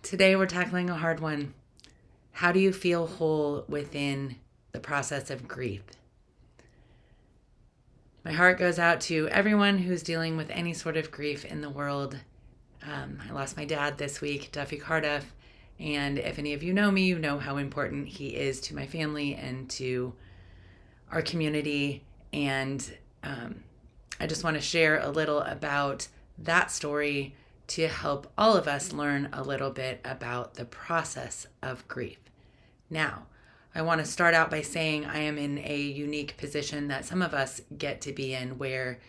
Today we're tackling a hard one. How do you feel whole within the process of grief? My heart goes out to everyone who's dealing with any sort of grief in the world. I lost my dad this week, Duffy Carduff, and if any of you know me, you know how important he is to my family and to our community. And I just want to share a little about that story to help all of us learn a little bit about the process of grief. Now, I want to start out by saying I am in a unique position that some of us get to be in, where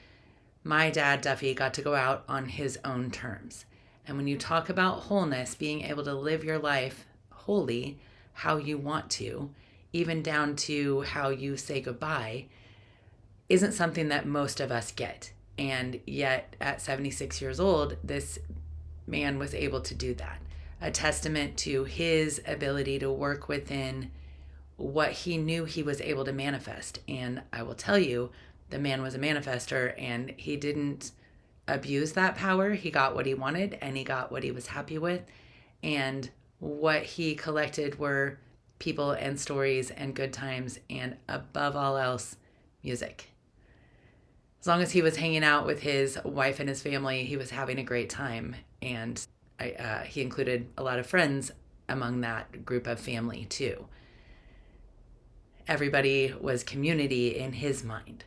my dad, Duffy, got to go out on his own terms. And when you talk about wholeness, being able to live your life wholly, how you want to, even down to how you say goodbye, isn't something that most of us get. And yet at 76 years old, this man was able to do that. A testament to his ability to work within what he knew he was able to manifest. And I will tell you, the man was a manifester, and he didn't abuse that power. He got what he wanted, and he got what he was happy with. And what he collected were people and stories and good times, and above all else, music. As long as he was hanging out with his wife and his family, he was having a great time. And he included a lot of friends among that group of family too. Everybody was community in his mind.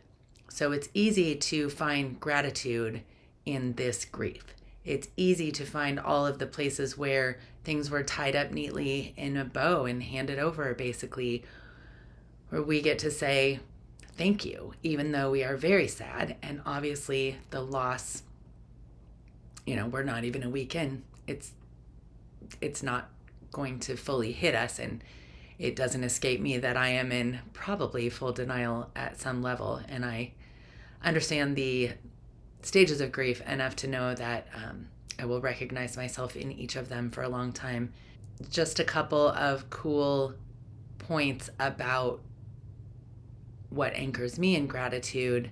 So it's easy to find gratitude in this grief. It's easy to find all of the places where things were tied up neatly in a bow and handed over, basically, where we get to say, thank you, even though we are very sad. And obviously the loss, we're not even a week in. It's not going to fully hit us. And it doesn't escape me that I am in probably full denial at some level. And I understand the stages of grief enough to know that I will recognize myself in each of them for a long time. Just a couple of cool points about what anchors me in gratitude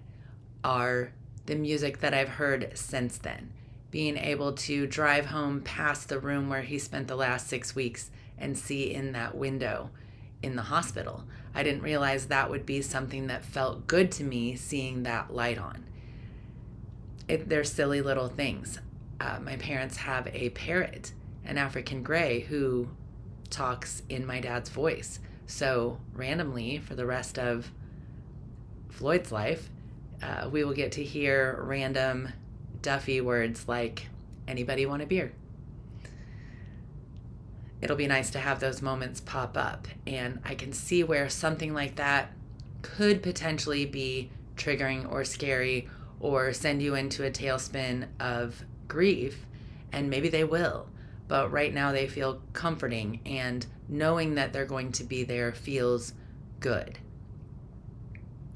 are the music that I've heard since then. Being able to drive home past the room where he spent the last 6 weeks and see in that window in the hospital. I didn't realize that would be something that felt good to me, seeing that light on. They're silly little things. My parents have a parrot, an African gray, who talks in my dad's voice. So randomly, for the rest of Floyd's life, we will get to hear random Duffy words like, anybody want a beer? It'll be nice to have those moments pop up. And I can see where something like that could potentially be triggering or scary or send you into a tailspin of grief. And maybe they will. But right now they feel comforting, and knowing that they're going to be there feels good.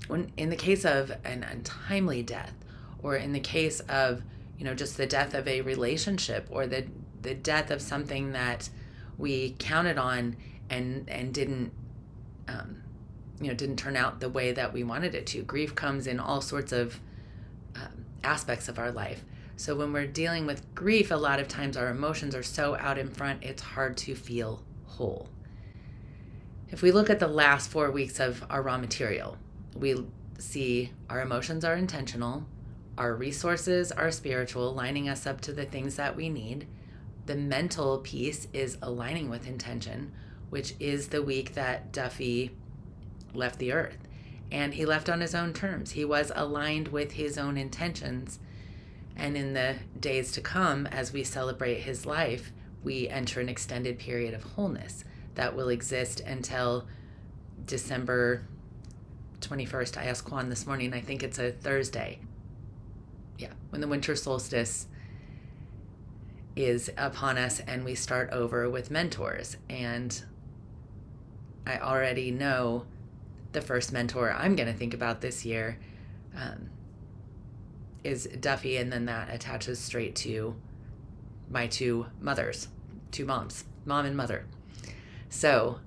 When in the case of an untimely death, or in the case of, just the death of a relationship, or the death of something that we counted on and didn't turn out the way that we wanted it to. Grief comes in all sorts of aspects of our life. So when we're dealing with grief, a lot of times our emotions are so out in front, it's hard to feel whole. If we look at the last 4 weeks of our raw material, we see our emotions are intentional, our resources are spiritual, lining us up to the things that we need. The mental piece is aligning with intention, which is the week that Duffy left the earth. And he left on his own terms. He was aligned with his own intentions. And in the days to come, as we celebrate his life, we enter an extended period of wholeness that will exist until December 21st. I asked Quan this morning, I think it's a Thursday. Yeah, when the winter solstice is upon us and we start over with mentors. And I already know the first mentor I'm going to think about this year is Duffy, and then that attaches straight to my two mothers, two moms, mom and mother. So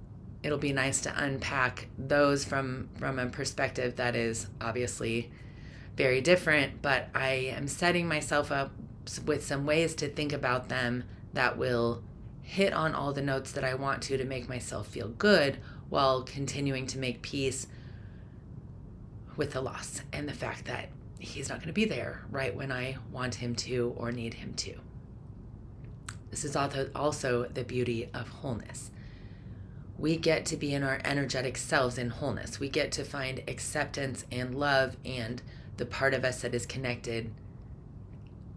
it'll be nice to unpack those from a perspective that is obviously very different, but I am setting myself up with some ways to think about them that will hit on all the notes that I want to make myself feel good while continuing to make peace with the loss and the fact that he's not going to be there right when I want him to or need him to. This is also the beauty of wholeness. We get to be in our energetic selves in wholeness. We get to find acceptance and love and the part of us that is connected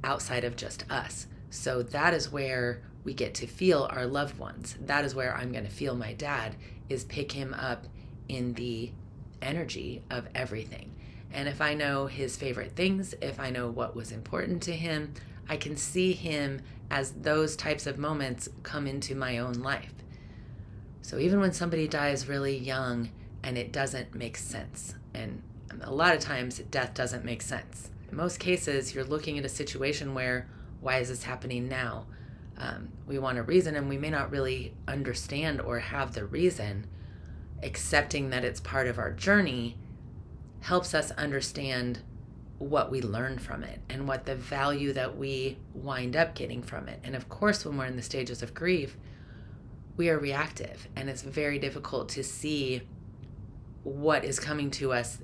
outside of just us. So that is where we get to feel our loved ones. That is where I'm going to feel my dad, is pick him up in the energy of everything. And if I know his favorite things, if I know what was important to him, I can see him as those types of moments come into my own life. So even when somebody dies really young and it doesn't make sense, and a lot of times death doesn't make sense. In most cases, you're looking at a situation where, why is this happening now? We want a reason, and we may not really understand or have the reason. Accepting that it's part of our journey helps us understand what we learn from it and what the value that we wind up getting from it. And of course, when we're in the stages of grief, we are reactive, and it's very difficult to see what is coming to us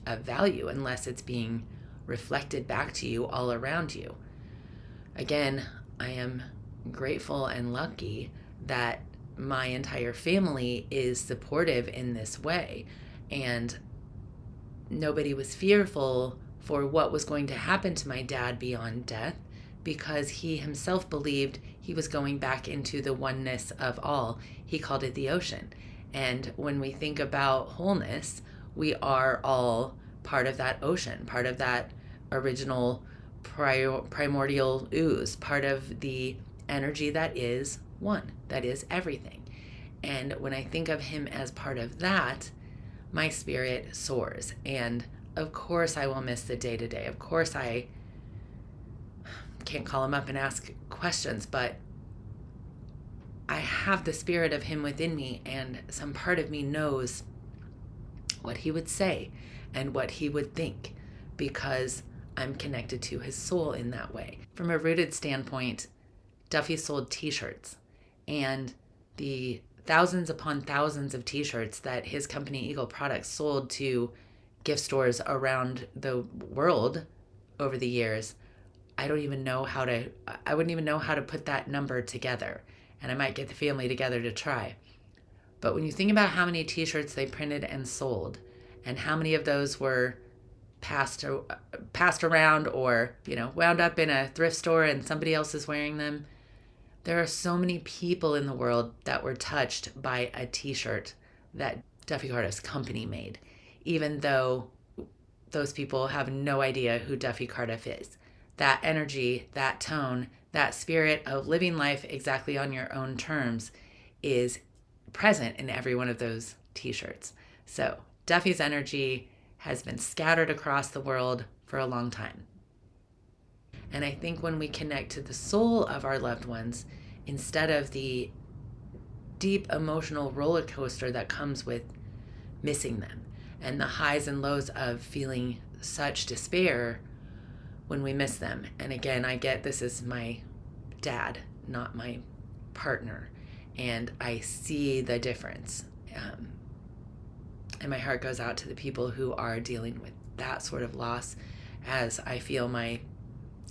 of value unless it's being reflected back to you all around you. Again, I am grateful and lucky that my entire family is supportive in this way, and nobody was fearful for what was going to happen to my dad beyond death, because he himself believed he was going back into the oneness of all. He called it the ocean. And when we think about wholeness, we are all part of that ocean, part of that original primordial ooze, part of the energy that is one, that is everything. And when I think of him as part of that, my spirit soars. And of course I will miss the day-to-day. Of course I can't call him up and ask questions, but I have the spirit of him within me, and some part of me knows what he would say and what he would think, because I'm connected to his soul in that way. From a rooted standpoint, Duffy sold t-shirts, and the thousands upon thousands of t-shirts that his company Eagle Products sold to gift stores around the world over the years, I wouldn't even know how to put that number together. And I might get the family together to try. But when you think about how many t-shirts they printed and sold, and how many of those were passed around or, wound up in a thrift store and somebody else is wearing them, there are so many people in the world that were touched by a t-shirt that Duffy Carduff's company made, even though those people have no idea who Duffy Carduff is. That energy, that tone, that spirit of living life exactly on your own terms is present in every one of those t-shirts. So Duffy's energy has been scattered across the world for a long time. And I think when we connect to the soul of our loved ones, instead of the deep emotional roller coaster that comes with missing them and the highs and lows of feeling such despair when we miss them. And again, I get this is my dad, not my partner, and I see the difference. And my heart goes out to the people who are dealing with that sort of loss, as I feel my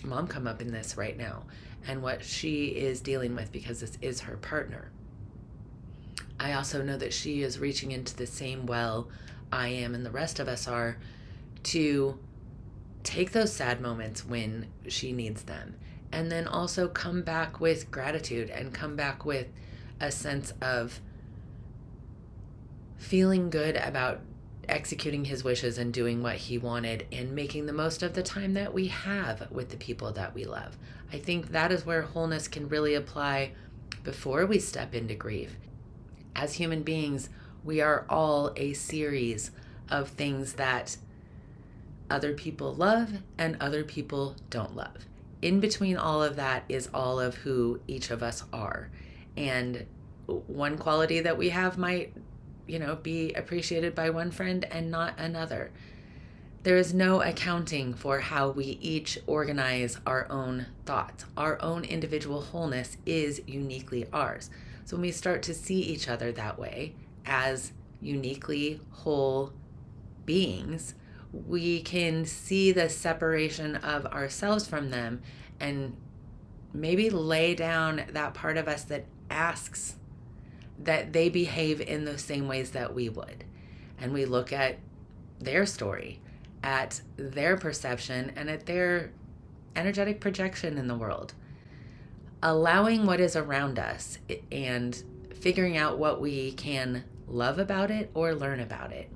mom come up in this right now and what she is dealing with, because this is her partner. I also know that she is reaching into the same well I am and the rest of us are, to take those sad moments when she needs them, and then also come back with gratitude and come back with a sense of feeling good about executing his wishes and doing what he wanted and making the most of the time that we have with the people that we love. I think that is where wholeness can really apply before we step into grief. As human beings, we are all a series of things that other people love and other people don't love. In between all of that is all of who each of us are. And one quality that we have might, be appreciated by one friend and not another. There is no accounting for how we each organize our own thoughts. Our own individual wholeness is uniquely ours. So when we start to see each other that way, as uniquely whole beings, we can see the separation of ourselves from them and maybe lay down that part of us that asks that they behave in the same ways that we would. And we look at their story, at their perception, and at their energetic projection in the world. Allowing what is around us and figuring out what we can love about it or learn about it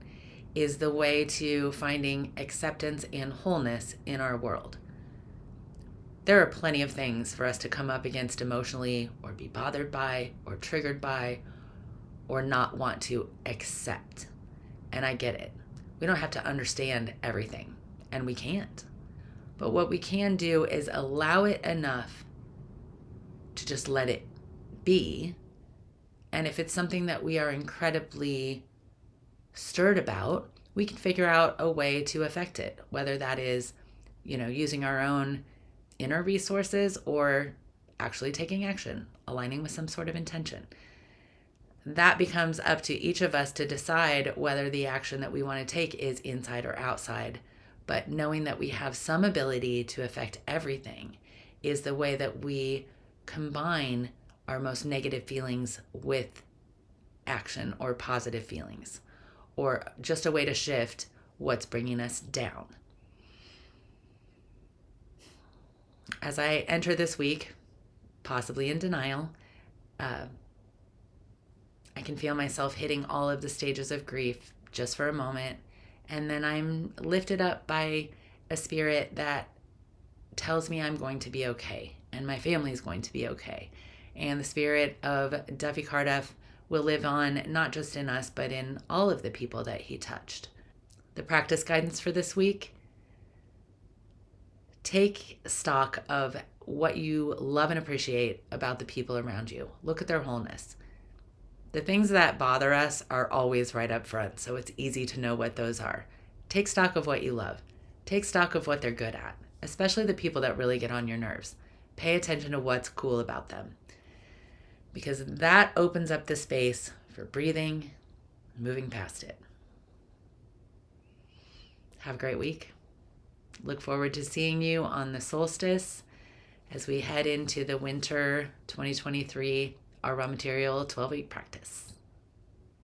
is the way to finding acceptance and wholeness in our world. There are plenty of things for us to come up against emotionally, or be bothered by, or triggered by, or not want to accept. And I get it. We don't have to understand everything, and we can't. But what we can do is allow it enough to just let it be. And if it's something that we are incredibly stirred about, we can figure out a way to affect it, whether that is, using our own inner resources or actually taking action, aligning with some sort of intention. That becomes up to each of us to decide whether the action that we want to take is inside or outside. But knowing that we have some ability to affect everything is the way that we combine our most negative feelings with action or positive feelings, or just a way to shift what's bringing us down. As I enter this week, possibly in denial, I can feel myself hitting all of the stages of grief just for a moment. And then I'm lifted up by a spirit that tells me I'm going to be okay and my family is going to be okay. And the spirit of Duffy Carduff will live on not just in us, but in all of the people that he touched. The practice guidance for this week: take stock of what you love and appreciate about the people around you. Look at their wholeness. The things that bother us are always right up front, so it's easy to know what those are. Take stock of what you love. Take stock of what they're good at, especially the people that really get on your nerves. Pay attention to what's cool about them, because that opens up the space for breathing and moving past it. Have a great week. Look forward to seeing you on the solstice as we head into the winter 2023 our raw material 12-week practice.